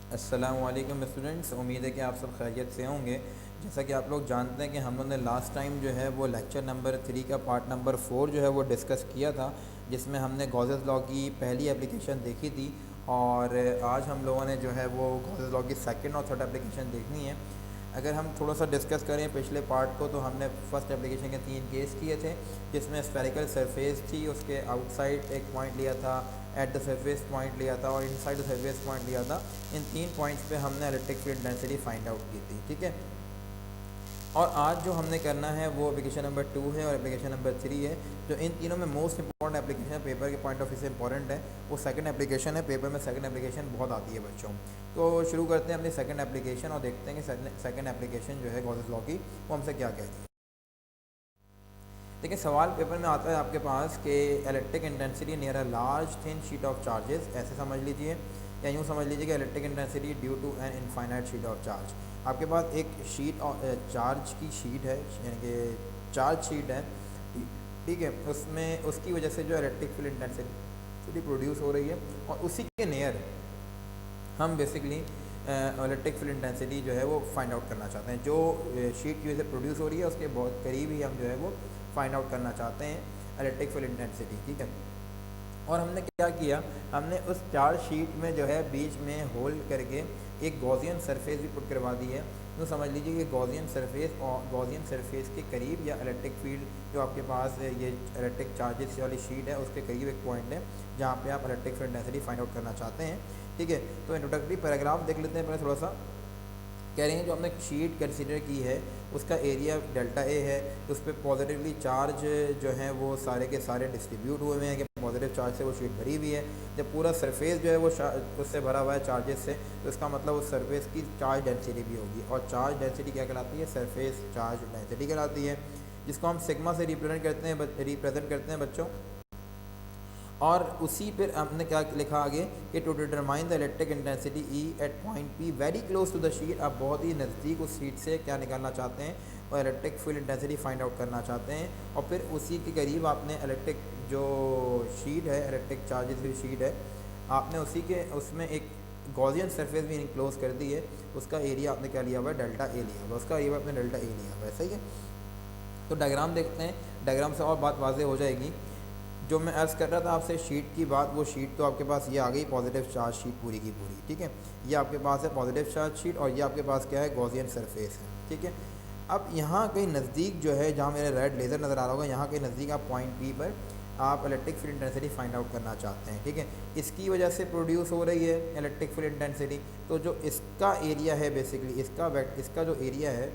अस्सलामु अलैकुम स्टूडेंट्स, उम्मीद है कि आप सब खैरियत से होंगे। जैसा कि आप लोग जानते हैं कि हम लोगों ने लास्ट टाइम जो है वो लेक्चर नंबर 3 का पार्ट नंबर 4 जो है वो डिस्कस किया था, जिसमें हमने गॉसेस लॉ की पहली एप्लीकेशन देखी थी। और आज हम लोगों ने जो है वो गॉसेस लॉ की सेकंड और थर्ड एप्लीकेशन देखनी है। अगर हम थोड़ा सा डिस्कस करें पिछले पार्ट को, तो हमने फर्स्ट एप्लीकेशन के 3 केस किए थे, जिसमें स्फेरिकल सरफेस थी, उसके आउटसाइड एक पॉइंट लिया था, एट द सरफेस पॉइंट लिया था और इनसाइड द सरफेस पॉइंट लिया था। इन 3 पॉइंट्स पे हमने electric field density find out की थी, ठीक है। और आज जो हमने करना है वो एप्लीकेशन नंबर 2 है और एप्लीकेशन नंबर 3 है। जो इन तीनों में मोस्ट इंपॉर्टेंट एप्लीकेशन पेपर के पॉइंट ऑफ व्यू से इंपॉर्टेंट है, वो सेकंड एप्लीकेशन है। पेपर में सेकंड एप्लीकेशन बहुत आती है बच्चों। तो शुरू करते हैं अपनी सेकंड एप्लीकेशन और देखते हैं कि सेकंड एप्लीकेशन जो है गॉसेस लॉ की, वो हमसे क्या कहती है। देखिए, सवाल पेपर में आता है आपके पास कि electric intensity near a large thin sheet of charges, ऐसे समझ लीजिए, या यूँ समझ लीजिए कि electric intensity due to an infinite sheet of charge. आपके पास एक शीट चार्ज की शीट है, यानी कि चार्ज शीट है, ठीक है। उसमें उसकी वजह से जो इलेक्ट्रिक फील्ड इंटेंसिटी प्रोड्यूस हो रही है, और उसी के नियर हम बेसिकली इलेक्ट्रिक फील्ड इंटेंसिटी जो है वो फाइंड आउट करना चाहते हैं। जो शीट की वजह से प्रोड्यूस हो रही है उसके बहुत करीब ही हम जो है वो फाइंड आउट करना चाहते हैं इलेक्ट्रिक फील्ड इंटेंसिटी, ठीक है। और हमने क्या किया, हमने उस चार्ज शीट में जो है बीच में होल करके एक गॉसियन सरफेस भी पुट करवा दी है। तो समझ लीजिए कि गॉसियन सरफेस और गॉसियन सरफेस के करीब या इलेक्ट्रिक फील्ड जो आपके पास ये इलेक्ट्रिक चार्जेस वाली शीट है उसके करीब एक पॉइंट है जहाँ पे आप electric field density find out करना चाहते हैं, ठीक है। तो इंट्रोडक्टरी पैराग्राफ देख लेते हैं पहले थोड़ा सा। कह रहे हैं जो हमने शीट कंसीडर की है उसका एरिया डेल्टा ए है, उस पर पॉजिटिवली चार्ज जो है वो सारे के सारे डिस्ट्रीब्यूट हुए हुए हैं कि पॉजिटिव चार्ज से वो शीट भरी हुई है। जब पूरा सरफेस जो है वो उससे भरा हुआ है चार्जेस से, तो इसका मतलब उस सरफेस की चार्ज डेंसिटी भी होगी। और चार्ज डेंसिटी क्या कहलाती है? सरफेस चार्ज डेंसिटी कहलाती है, जिसको हम सिग्मा से रिप्रेजेंट करते हैं बच्चों। और उसी पर हमने क्या लिखा आगे कि to determine the electric intensity E at point P very close to the sheet, आप बहुत ही नज़दीक उस शीट से क्या निकालना चाहते हैं, और electric field intensity find out करना चाहते हैं। और फिर उसी के करीब आपने इलेक्ट्रिक जो शीट है, इलेक्ट्रिक चार्जेस की शीट है, आपने उसी के उसमें एक गॉसियन सरफेस भी इनक्लोज कर दी है। उसका एरिया आपने क्या लिया हुआ है? डेल्टा ए लिया हुआ है। उसका एरिया आपने डेल्टा ए लिया हुआ है, सही है। तो डायग्राम देखते हैं, डायग्राम से और बात वाज़ेह हो जाएगी। जो मैं अर्ज़ कर रहा था आपसे शीट की बात, वो शीट तो आपके पास ये आ गई पॉजिटिव चार्ज शीट पूरी की पूरी, ठीक है। ये आपके पास है पॉजिटिव चार्ज शीट और ये आपके पास क्या है? गॉसियन सरफेस है, ठीक है। अब यहाँ कहीं नज़दीक जो है, जहाँ मेरा रेड लेज़र नज़र आ रहा होगा, यहाँ कहीं नज़दीक आप पॉइंट पी पर आप electric field intensity find out करना चाहते हैं, ठीक है। इसकी वजह से प्रोड्यूस हो रही है इलेक्ट्रिक फील्ड इंटेंसिटी। तो जो इसका एरिया है बेसिकली, इसका जो एरिया है,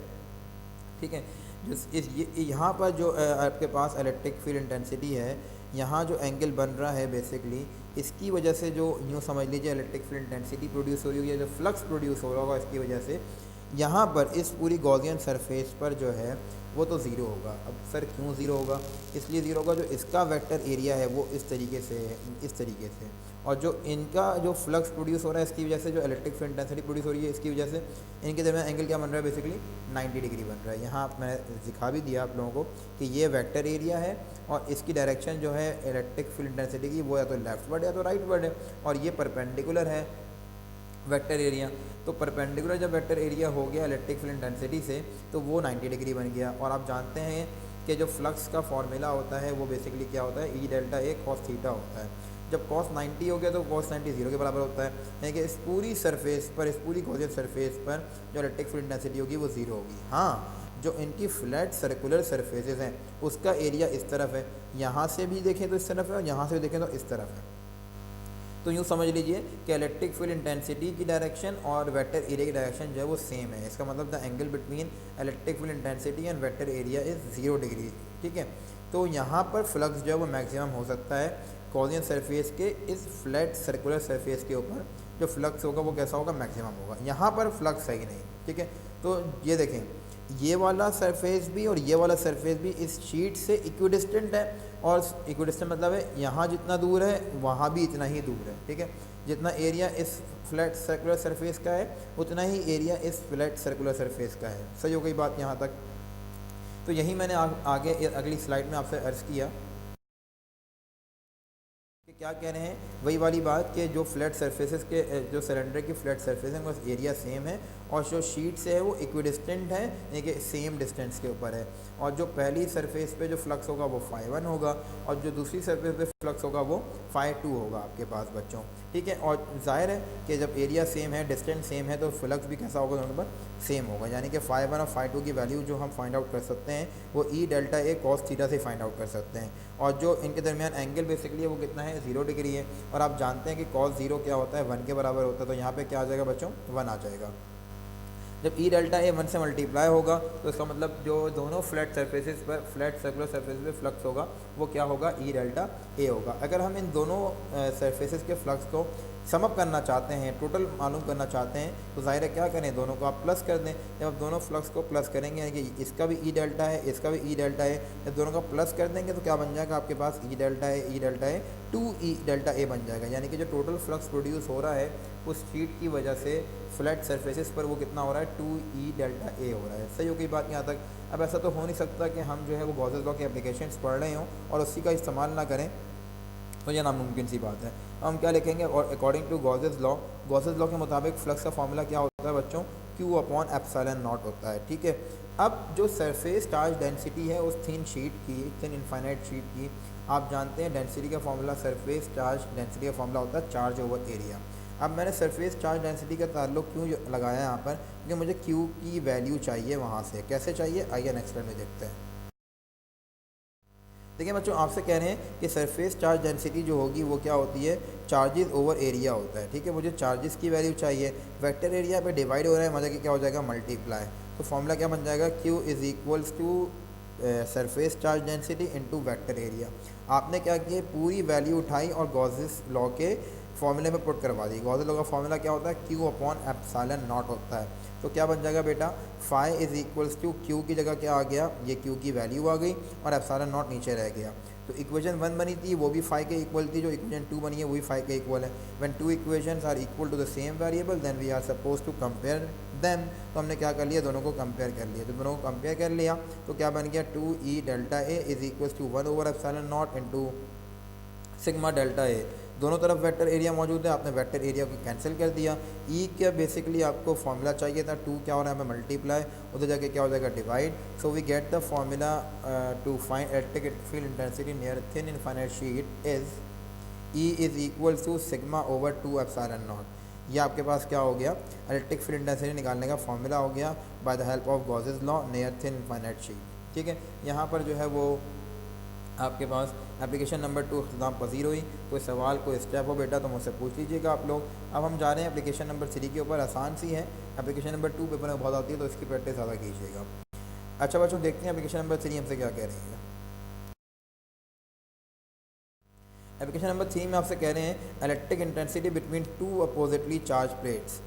ठीक है, जिस इस ये यहाँ पर जो आपके पास इलेक्ट्रिक फील्ड इंटेंसिटी है, यहाँ जो एंगल बन रहा है बेसिकली, इसकी वजह से जो यूँ समझ लीजिए इलेक्ट्रिक फील्ड इंटेंसिटी प्रोड्यूस हो रही है, जो फ्लक्स प्रोड्यूस हो रहा होगा इसकी वजह से, यहाँ पर इस पूरी गॉसियन सरफेस पर जो है वो तो ज़ीरो होगा। अब सर क्यों ज़ीरो होगा? इसलिए ज़ीरो होगा जो इसका वेक्टर एरिया है वो इस तरीके से है, इस तरीके से। और जो इनका जो फ्लक्स प्रोड्यूस हो रहा है इसकी वजह से, जो इलेक्ट्रिक फील्ड इंटेंसिटी प्रोड्यूस हो रही है इसकी वजह से, इनके दरमियान एंगल क्या बन रहा है? बेसिकली 90 डिग्री बन रहा है। यहाँ मैंने दिखा भी दिया आप लोगों को कि ये वेक्टर एरिया है और इसकी डायरेक्शन जो है इलेक्ट्रिक फील्ड इंटेंसिटी की, वो या तो लेफ्टवर्ड या तो राइटवर्ड है, और ये परपेंडिकुलर है वेक्टर एरिया। तो परपेंडिकुलर जब वेक्टर एरिया हो गया इलेक्ट्रिक फील्ड इंटेंसिटी से, तो वो 90 डिग्री बन गया। और आप जानते हैं कि जो फ्लक्स का फॉर्मूला होता है वो बेसिकली क्या होता है? ई डेल्टा ए कॉस थीटा होता है। जब कॉस 90 हो गया तो कॉस 90 0 के बराबर होता है, यानी कि इस पूरी सरफेस पर, इस पूरी गॉसियन सरफेस पर जो इलेक्ट्रिक फील्ड इंटेंसिटी होगी वो ज़ीरो होगी। हाँ, जो इनकी फ्लैट सर्कुलर सरफेसेस हैं उसका एरिया इस तरफ है, यहाँ से भी देखें तो इस तरफ है और यहाँ से भी देखें तो इस तरफ है। तो यूँ समझ लीजिए कि इलेक्ट्रिक फील्ड इंटेंसिटी की डायरेक्शन और वेक्टर एरिया की डायरेक्शन जो है वो सेम है। इसका मतलब the angle between electric field intensity and vector area is 0 degree, ठीक है। तो यहाँ पर फ्लक्स जो है वो मैक्सिमम हो सकता है गॉसियन सरफेस के इस फ्लैट सर्कुलर सरफेस के ऊपर। जो फ्लक्स होगा वो कैसा होगा? मैक्सिमम होगा। यहाँ पर फ्लक्स है ही नहीं, ठीक है। तो ये देखें, ये वाला सरफेस भी और ये वाला सरफेस भी इस शीट से इक्विडिस्टेंट है, और इक्विडिस्टेंट मतलब है यहाँ जितना दूर है वहाँ भी इतना ही दूर है, ठीक है। जितना एरिया इस फ्लैट सर्कुलर सरफेस का है उतना ही एरिया इस फ्लैट सर्कुलर सरफेस का है। सही हो गई बात यहाँ तक? तो यही मैंने आगे अगली स्लाइड में आपसे अर्ज़ किया क्या कह रहे हैं, वही वाली बात कि जो फ्लैट सरफेसेस के जो सिलेंडर की फ्लैट सरफेस है बस एरिया सेम है और जो शीट से है वो इक्विडिस्टेंट है, यानी कि सेम डिस्टेंस के ऊपर है। और जो पहली सरफेस पे जो फ्लक्स होगा वो फ़ाई 1 होगा और जो दूसरी सरफेस पे फ्लक्स होगा वो फ़ाई 2 होगा आपके पास बच्चों। ठीक है, और जाहिर है कि जब एरिया सेम है, डिस्टेंस सेम है, तो फ्लक्स भी कैसा होगा दोनों पर सेम होगा। यानी कि फ़ाई 1 और फ़ाई 2 की वैल्यू जो हम फाइंड आउट कर सकते हैं वो ई डेल्टा ए कॉस थीटा से फाइंड आउट कर सकते हैं। और जो इनके दरमियान एंगल बेसिकली है वो कितना है, 0 डिग्री है। और आप जानते हैं कि कॉस 0 क्या होता है, 1 के बराबर होता है। तो यहाँ पे क्या आ जाएगा बच्चों, 1 आ जाएगा। जब ई डेल्टा ए 1 से मल्टीप्लाई होगा तो इसका मतलब जो दोनों फ्लैट सरफेसेस पर, फ्लैट सर्कुलर सरफेस पे फ्लक्स होगा वो क्या होगा, ई डेल्टा ए होगा। अगर हम इन दोनों सरफेसेस के फ्लक्स को समअप करना चाहते हैं, टोटल मालूम करना चाहते हैं, तो ज़ाहिर है क्या करें, दोनों को आप प्लस कर दें। जब आप दोनों फ्लक्स को प्लस करेंगे, यानी कि इसका भी ई डेल्टा है, इसका भी ई डेल्टा है, जब दोनों का प्लस कर देंगे तो क्या बन जाएगा आपके पास, ई डेल्टा है, ई डेल्टा है 2 ई डेल्टा ए बन जाएगा। यानी कि जो टोटल फ्लक्स प्रोड्यूस हो रहा है उस शीट की वजह से फ्लैट सरफेसेस पर वो कितना हो रहा है, 2 ई डेल्टा ए हो रहा है। सही हो गई बात यहाँ तक। अब ऐसा तो हो नहीं सकता कि हम जो है वो गॉसेस लॉ के एप्लीकेशंस पढ़ रहे हों और उसी का इस्तेमाल ना करें, तो ये नामुमकिन सी बात है। हम क्या लिखेंगे, और अकॉर्डिंग टू गॉसेस लॉ के मुताबिक फ्लक्स का फॉर्मूला क्या होता है बच्चों, Q अपॉन एप्सिलॉन नॉट होता है। ठीक है, अब जो सरफेस चार्ज डेंसिटी है उस थिन शीट की, थिन इनफाइनाइट शीट की, आप जानते हैं डेंसिटी का फॉर्मूला, सरफेस चार्ज डेंसिटी का फॉर्मूला होता है चार्ज ओवर एरिया। अब मैंने सरफेस चार्ज डेंसिटी का ताल्लुक क्यों लगाया यहाँ पर, क्योंकि मुझे Q की वैल्यू चाहिए वहाँ से। कैसे चाहिए, आइए नेक्स्ट स्लाइड में देखते हैं। देखिए बच्चों, आपसे कह रहे हैं कि सरफेस चार्ज डेंसिटी जो होगी वो क्या होती है, चार्जेस ओवर एरिया होता है। ठीक है, मुझे चार्जेस की वैल्यू चाहिए, वेक्टर एरिया पे डिवाइड हो रहा है, मतलब कि क्या हो जाएगा, मल्टीप्लाई। तो फॉर्मूला क्या बन जाएगा, Q is equals to surface charge density into vector area. आपने क्या किया, पूरी वैल्यू उठाई और गॉसेस लॉ के फॉर्मूले में पुट करवा दी। गॉसेस लॉ का फॉर्मूला क्या होता है, Q अपॉन एप्सिलॉन नॉट होता है। तो क्या बन जाएगा बेटा, phi is equals to Q की जगह क्या आ गया, ये Q की वैल्यू आ गई और एप्सिलॉन नॉट नीचे रह गया। तो इक्वेशन 1 बनी थी वो भी फाई के इक्वल थी, जो इक्वेशन 2 बनी है वो भी फाई के इक्वल है। When two equations are equal to the same variable then we are suppose to compare them. तो हमने क्या कर लिया, दोनों को कंपेयर कर लिया। तो दोनों को कंपेयर कर लिया तो क्या बन गया, 2 E delta A is equals to 1 over epsilon not into sigma delta A. दोनों तरफ वेक्टर एरिया मौजूद है, आपने वेक्टर एरिया को कैंसिल कर दिया। ई क्या बेसिकली आपको फॉर्मूला चाहिए था, 2 क्या हो रहा है हमें मल्टीप्लाई, उधर जाके क्या हो जाएगा divide. So we get the formula to find electric field intensity near thin infinite sheet is E is equal to sigma over 2 epsilon naught. ये आपके पास क्या हो गया, इलेक्ट्रिक फील्ड इंटेंसिटी निकालने का फॉर्मूला हो गया by the help of Gauss's law near thin infinite sheet. ठीक है, यहाँ पर जो है वो आपके पास एप्लीकेशन नंबर 2 इख्तिताम पजीर हुई। कोई सवाल कोई स्टेप हो बेटा तो मुझसे पूछ लीजिएगा आप लोग। अब हम जा रहे हैं एप्लीकेशन नंबर 3 के ऊपर, आसान सी है। एप्लीकेशन नंबर 2 पेपर में बहुत आती है तो इसकी प्रैक्टिस ज़्यादा कीजिएगा। अच्छा बच्चों, देखते हैं एप्लीकेशन नंबर 3 हमसे क्या कह रही है। एप्लीकेशन नंबर 3 में आपसे कह रहे हैं electric intensity between 2 oppositely charge plates.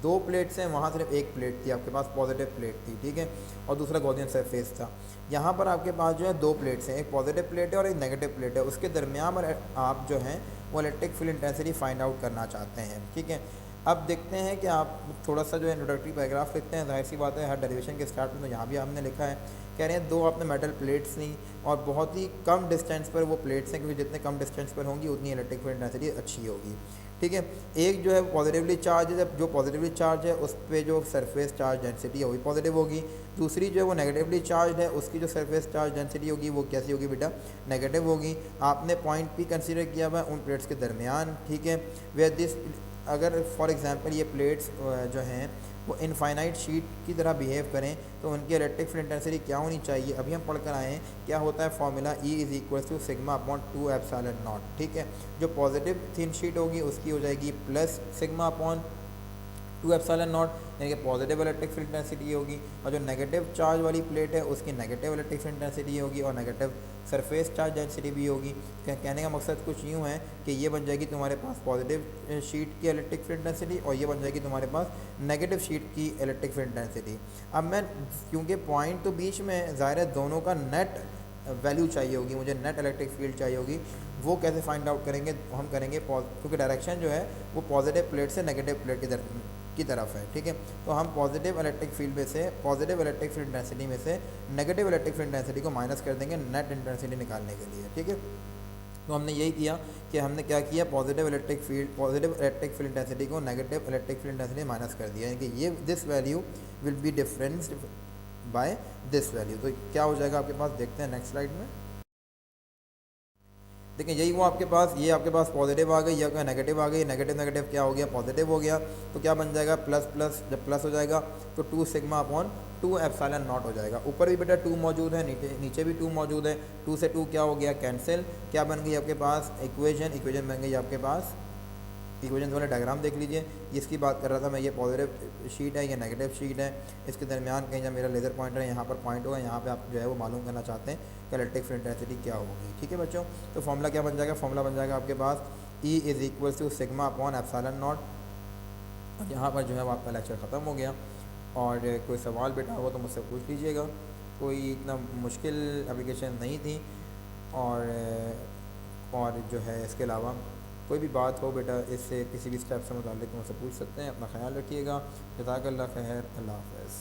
2 plates हैं, वहाँ सिर्फ एक प्लेट थी आपके पास, पॉजिटिव प्लेट थी। ठीक है, और दूसरा गॉसियन सरफेस था। यहाँ पर आपके पास जो है 2 प्लेट्स हैं, एक पॉजिटिव प्लेट है और एक नेगेटिव प्लेट है। उसके दरमियान पर आप जो हैं वो electric field intensity find out करना चाहते हैं। ठीक है, अब देखते हैं कि आप थोड़ा सा जो है इंट्रोडक्टरी पैराग्राफ लिखते हैं। जाहिर सी बात है हर डेरिवेशन के स्टार्ट में, तो यहाँ भी हमने लिखा है, कह रहे हैं 2 आपने मेटल प्लेट्स ली और बहुत ही कम डिस्टेंस पर वो प्लेट्स हैं, क्योंकि जितने कम डिस्टेंस पर होंगी उतनी इलेक्ट्रिक फील्ड इंटेंसिटी अच्छी होगी। ठीक है, एक जो है पॉजिटिवली चार्ज है, जब जो पॉजिटिवली चार्ज है उस पर जो सरफेस चार्ज डेंसिटी है वो भी पॉजिटिव होगी। दूसरी जो है वो नेगेटिवली चार्ज है, उसकी जो सरफेस चार्ज डेंसिटी होगी वो कैसी होगी बेटा, नेगेटिव होगी। आपने पॉइंट भी कंसीडर किया हुआ है उन प्लेट्स के दरमियान। ठीक है, वे दिस, अगर फॉर एग्जांपल ये प्लेट्स जो हैं वो इनफाइनाइट शीट की तरह बिहेव करें तो उनकी इलेक्ट्रिक फील्ड इंटेंसिटी क्या होनी चाहिए, अभी हम पढ़कर आए हैं। क्या होता है formula, E is equal to sigma upon 2 epsilon naught. ठीक है, जो पॉजिटिव थिन शीट होगी उसकी हो जाएगी plus sigma upon 2 epsilon not, यानी कि पॉजिटिव इलेक्ट्रिक फील्ड इंटेंसिटी होगी, और जो नेगेटिव चार्ज वाली प्लेट है उसकी नेगेटिव इलेक्ट्रिक फील्ड इंटेंसिटी होगी और नेगेटिव सरफेस चार्ज डेंसिटी भी होगी। कहने का मकसद कुछ यूँ है कि ये बन जाएगी तुम्हारे पास पॉजिटिव शीट की इलेक्ट्रिक फील्ड इंटेंसिटी और ये बन जाएगी तुम्हारे पास नेगेटिव शीट की इलेक्ट्रिक फील्ड इंटेंसिटी। अब मैं, क्योंकि पॉइंट तो बीच में, ज़ाहिर है दोनों का नेट वैल्यू चाहिए होगी, मुझे नेट इलेक्ट्रिक फील्ड चाहिए होगी। वो कैसे फाइंड आउट करेंगे, हम करेंगे क्योंकि डायरेक्शन जो है वो पॉजिटिव प्लेट से नेगेटिव प्लेट की तरफ है। ठीक है, तो हम पॉजिटिव इलेक्ट्रिक फील्ड में से, पॉजिटिव इलेक्ट्रिक फील्ड इंटेंसिटी में से नेगेटिव इलेक्ट्रिक फील्ड इंटेंसिटी को माइनस कर देंगे नेट इंटेंसिटी निकालने के लिए। ठीक है, तो हमने यही किया कि हमने क्या किया, पॉजिटिव इलेक्ट्रिक फील्ड इंटेंसिटी को negative electric field intensity minus कर दिया, यानी कि ये this value will be differenced by this value. तो क्या हो जाएगा आपके पास, देखते हैं नेक्स्ट स्लाइड में। देखिए यही वो आपके पास, ये आपके पास पॉजिटिव आ गई, या क्या नेगेटिव आ गई, नेगेटिव नेगेटिव क्या हो गया, पॉजिटिव हो गया। तो क्या बन जाएगा, प्लस प्लस, जब प्लस हो जाएगा तो 2 सिग्मा अपॉन 2 एप्सिलॉन नॉट हो जाएगा। ऊपर भी बेटा 2 मौजूद है, नीचे भी 2 मौजूद है। 2 से 2 क्या हो गया, कैंसिल। क्या बन गई आपके पास, इक्वेशन बन गई आपके पास। इक्वेशन वाले डायग्राम देख लीजिए, इसकी बात कर रहा था मैं, ये पॉजिटिव शीट है, ये नेगेटिव शीट है। इसके दरमियान कहीं जब मेरा लेज़र पॉइंटर है, यहाँ पर पॉइंट होगा, यहाँ पे आप जो है वो मालूम करना चाहते हैं कि इलेक्ट्रिक फील्ड इंटेंसिटी क्या होगी। ठीक है बच्चों, तो फॉर्मूला क्या बन जाएगा, फॉर्मूला बन जाएगा आपके पास E is equal to sigma upon epsilon naught. यहाँ पर जो है वो आपका लेक्चर ख़त्म हो गया, और कोई सवाल बेटा हो तो मुझसे पूछ लीजिएगा। कोई इतना मुश्किल एप्लीकेशन नहीं थी, और जो है इसके अलावा कोई भी बात हो बेटा इससे किसी भी स्टेप से मुताल्लिक मुझसे पूछ सकते हैं। अपना ख्याल रखिएगा। जज़ाकल्लाह खैर, अल्लाह हाफ़िज़।